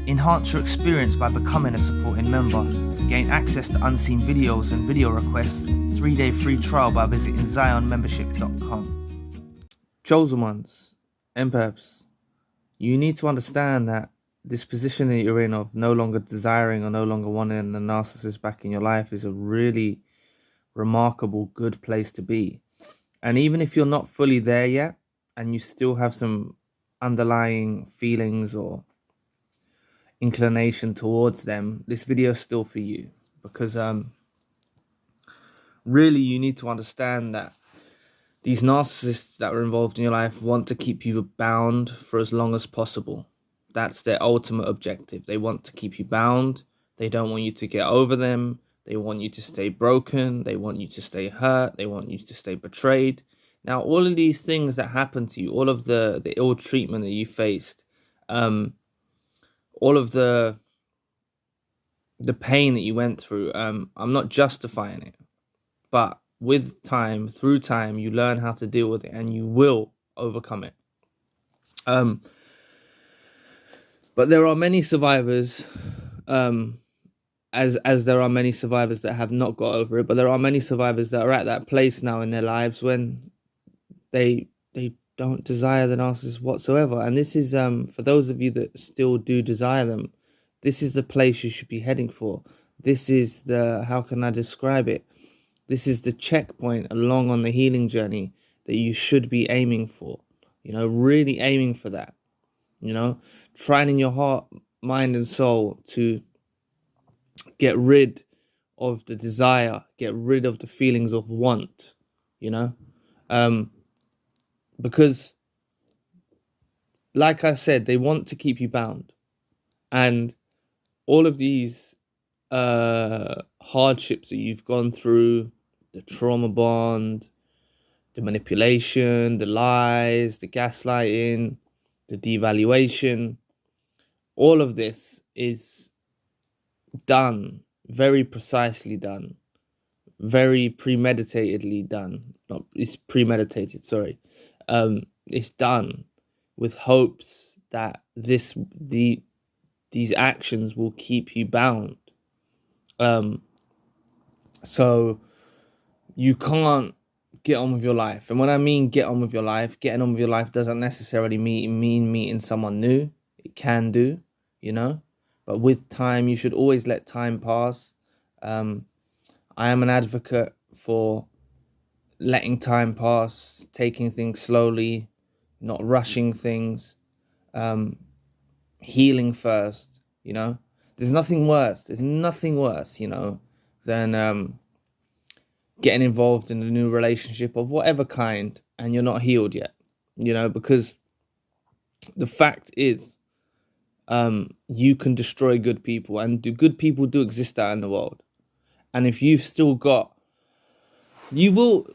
Enhance your experience by becoming a supporting member. Gain access to unseen videos and video requests. 3-day free trial by visiting zionmembership.com. Chosen ones, empaths, you need to understand that this position that you're in of no longer desiring or no longer wanting the narcissist back in your life is a really remarkable, good place to be. And even if you're not fully there yet, and you still have some underlying feelings or inclination towards them, this video is still for you, because really you need to understand that these narcissists that are involved in your life want to keep you bound for as long as possible. That's their ultimate objective. They want to keep you bound. They don't want you to get over them. They want you to stay broken. They want you to stay hurt. They want you to stay betrayed. Now, all of these things that happened to you, all of the ill treatment that you faced, all of the pain that you went through, I'm not justifying it, but with time, through time, you learn how to deal with it, and you will overcome it. But there are many survivors, as there are many survivors that have not got over it, but there are many survivors that are at that place now in their lives when they don't desire the narcissist whatsoever. And this is, for those of you that still do desire them, this is the place you should be heading for. This is the, how can I describe it? This is the checkpoint along on the healing journey that you should be aiming for. You know, really aiming for that. You know, trying in your heart, mind and soul to get rid of the desire, get rid of the feelings of want, you know. Because, like I said, they want to keep you bound. And all of these hardships that you've gone through, the trauma bond, the manipulation, the lies, the gaslighting, the devaluation, all of this is done, very precisely done, very premeditatedly done. Not, it's premeditated, sorry. It's done with hopes that these actions will keep you bound. So you can't get on with your life. And when I mean get on with your life, getting on with your life doesn't necessarily mean meeting someone new. It can do, you know. But with time, you should always let time pass. I am an advocate for letting time pass, taking things slowly, not rushing things, healing first, you know. There's nothing worse, you know, than getting involved in a new relationship of whatever kind and you're not healed yet, you know, because the fact is, you can destroy good people, and good people do exist out in the world. And if you've still got, look,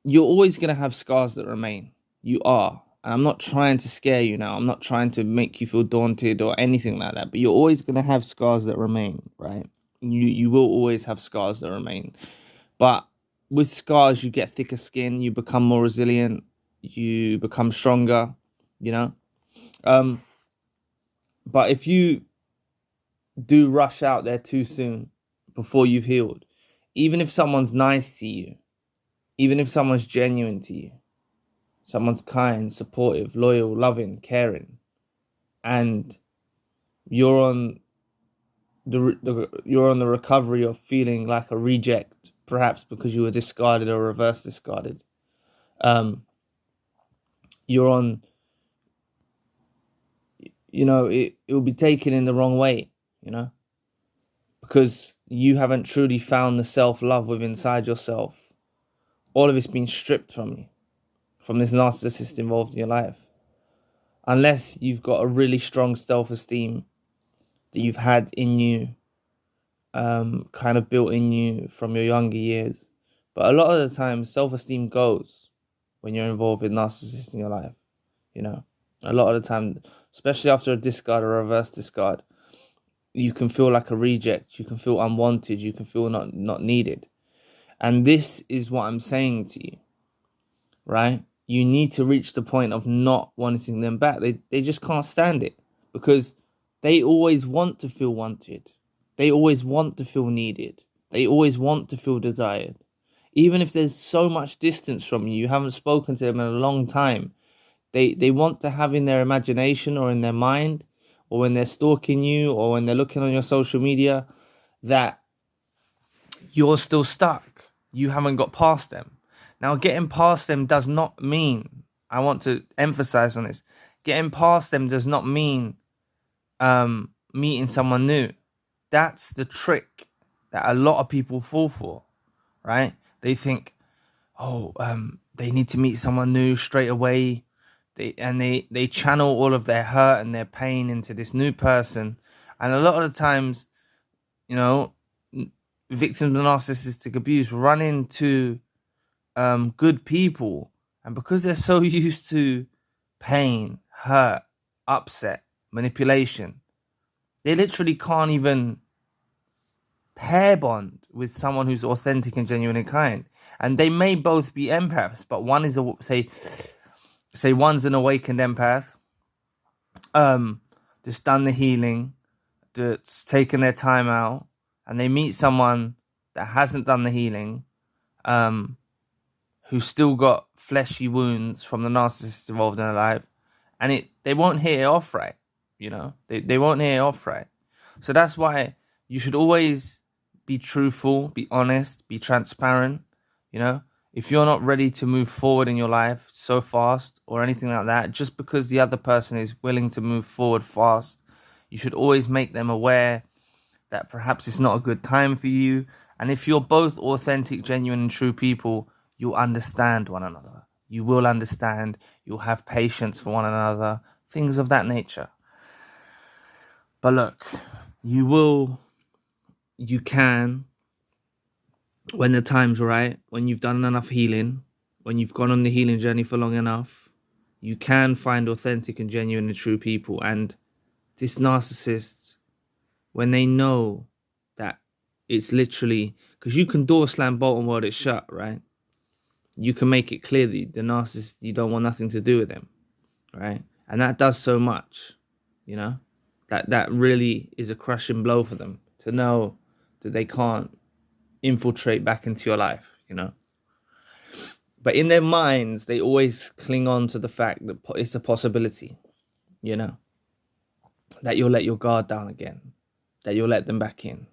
you're always going to have scars that remain. You are. And I'm not trying to scare you now. I'm not trying to make you feel daunted or anything like that. But you're always going to have scars that remain, right? You will always have scars that remain. But with scars, you get thicker skin. You become more resilient. You become stronger, you know? But if you do rush out there too soon before you've healed, even if someone's nice to you, even if someone's genuine to you, someone's kind, supportive, loyal, loving, caring, and you're on the recovery of feeling like a reject, perhaps because you were discarded or reverse discarded, you're on, you know, it will be taken in the wrong way, you know, because you haven't truly found the self-love within inside yourself. All of it's been stripped from you, from this narcissist involved in your life. Unless you've got a really strong self-esteem that you've had in you, kind of built in you from your younger years. But a lot of the time, self-esteem goes when you're involved with narcissists in your life, you know. A lot of the time, especially after a discard or a reverse discard, you can feel like a reject, you can feel unwanted, you can feel not needed. And this is what I'm saying to you, right? You need to reach the point of not wanting them back. They just can't stand it, because they always want to feel wanted. They always want to feel needed. They always want to feel desired. Even if there's so much distance from you, you haven't spoken to them in a long time, they want to have in their imagination or in their mind, or when they're stalking you or when they're looking on your social media, that you're still stuck. You haven't got past them. Now, getting past them does not mean, I want to emphasize on this, getting past them does not mean meeting someone new. That's the trick that a lot of people fall for, right? They think, they need to meet someone new straight away. They channel all of their hurt and their pain into this new person. And a lot of the times, victims of narcissistic abuse run into good people. And because they're so used to pain, hurt, upset, manipulation, they literally can't even pair bond with someone who's authentic and genuine and kind. And they may both be empaths, but one is say one's an awakened empath, just done the healing, that's taken their time out, and they meet someone that hasn't done the healing, who's still got fleshy wounds from the narcissist involved in their life, and they won't hit it off right, they won't hit it off right. So that's why you should always be truthful, be honest, be transparent. If you're not ready to move forward in your life so fast or anything like that, just because the other person is willing to move forward fast, you should always make them aware that perhaps it's not a good time for you. And if you're both authentic, genuine, and true people, you'll understand one another. You will understand. You'll have patience for one another. Things of that nature. But look, you can, when the time's right, when you've done enough healing, when you've gone on the healing journey for long enough, you can find authentic and genuine and true people. And this narcissist, when they know that it's literally, because you can door slam, bolt and weld it shut, right? You can make it clear that the narcissist, you don't want nothing to do with them, right? And that does so much, that really is a crushing blow for them, to know that they can't infiltrate back into your life, But in their minds, they always cling on to the fact that it's a possibility, that you'll let your guard down again, that you'll let them back in,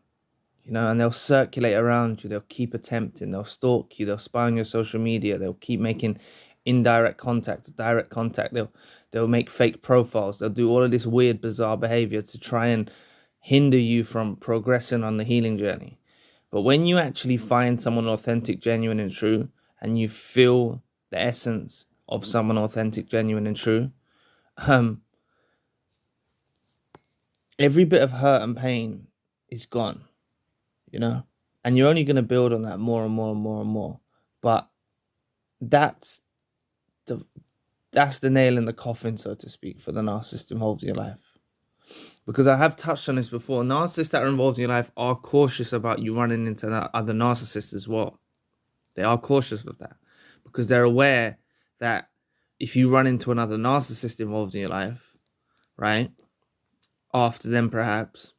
and they'll circulate around you. They'll keep attempting, they'll stalk you, they'll spy on your social media, they'll keep making indirect contact, direct contact, they'll make fake profiles, they'll do all of this weird, bizarre behavior to try and hinder you from progressing on the healing journey. But when you actually find someone authentic, genuine, and true, and you feel the essence of someone authentic, genuine, and true, every bit of hurt and pain is gone, and you're only going to build on that more and more and more and more. But that's the nail in the coffin, so to speak, for the narcissist involved in your life. Because I have touched on this before, narcissists that are involved in your life are cautious about you running into other narcissists as well. They are cautious of that because they're aware that if you run into another narcissist involved in your life, right, after them perhaps,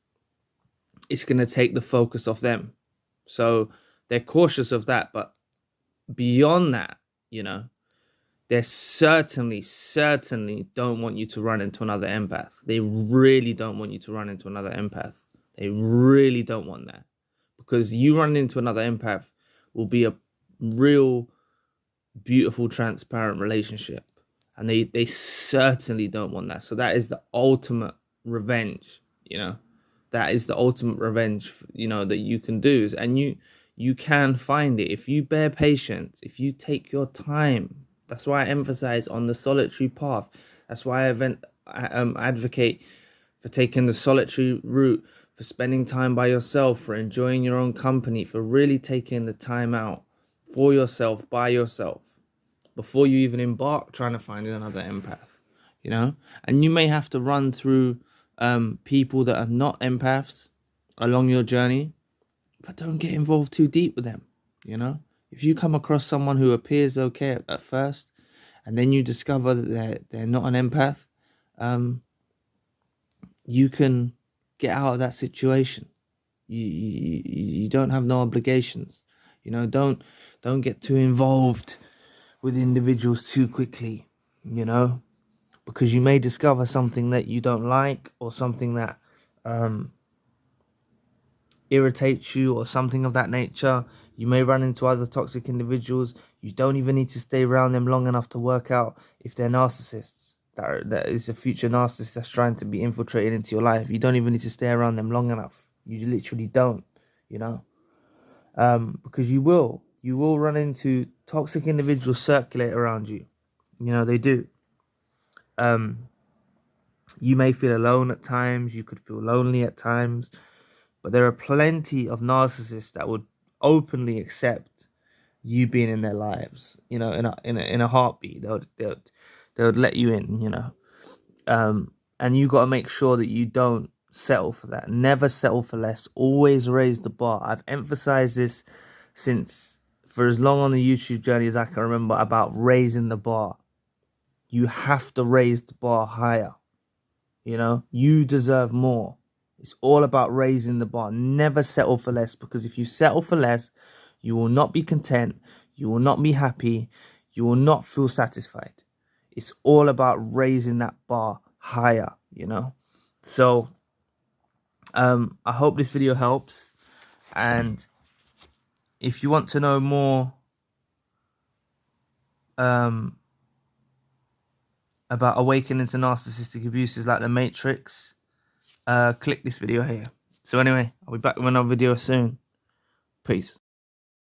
it's going to take the focus off them. So they're cautious of that. But beyond that, they certainly don't want you to run into another empath. They really don't want you to run into another empath. They really don't want that. Because you run into another empath will be a real, beautiful, transparent relationship. And they certainly don't want that. So that is the ultimate revenge, That is the ultimate revenge, that you can do. And you can find it if you bear patience, if you take your time. That's why I emphasize on the solitary path. That's why I advocate for taking the solitary route, for spending time by yourself, for enjoying your own company, for really taking the time out for yourself, by yourself, before you even embark trying to find another empath, And you may have to run through people that are not empaths along your journey, but don't get involved too deep with them, If you come across someone who appears okay at first, and then you discover that they're not an empath, you can get out of that situation. You don't have no obligations. Don't get too involved with individuals too quickly, because you may discover something that you don't like, or something that irritates you, or something of that nature. You may run into other toxic individuals. You don't even need to stay around them long enough to work out if they're narcissists. That is a future narcissist that's trying to be infiltrated into your life. You don't even need to stay around them long enough. You literally don't, because you will run into toxic individuals circulate around you. They do. You may feel alone at times. You could feel lonely at times. But there are plenty of narcissists that would openly accept you being in their lives. In a heartbeat, they would let you in. And you got to make sure that you don't settle for that. Never settle for less. Always raise the bar. I've emphasized this for as long on the YouTube journey as I can remember, about raising the bar. You have to raise the bar higher. You deserve more. It's all about raising the bar. Never settle for less, because if you settle for less, you will not be content. You will not be happy. You will not feel satisfied. It's all about raising that bar higher, So, I hope this video helps. And if you want to know more about awakening to narcissistic abuses like the Matrix, click this video here. So anyway, I'll be back with another video soon. Peace.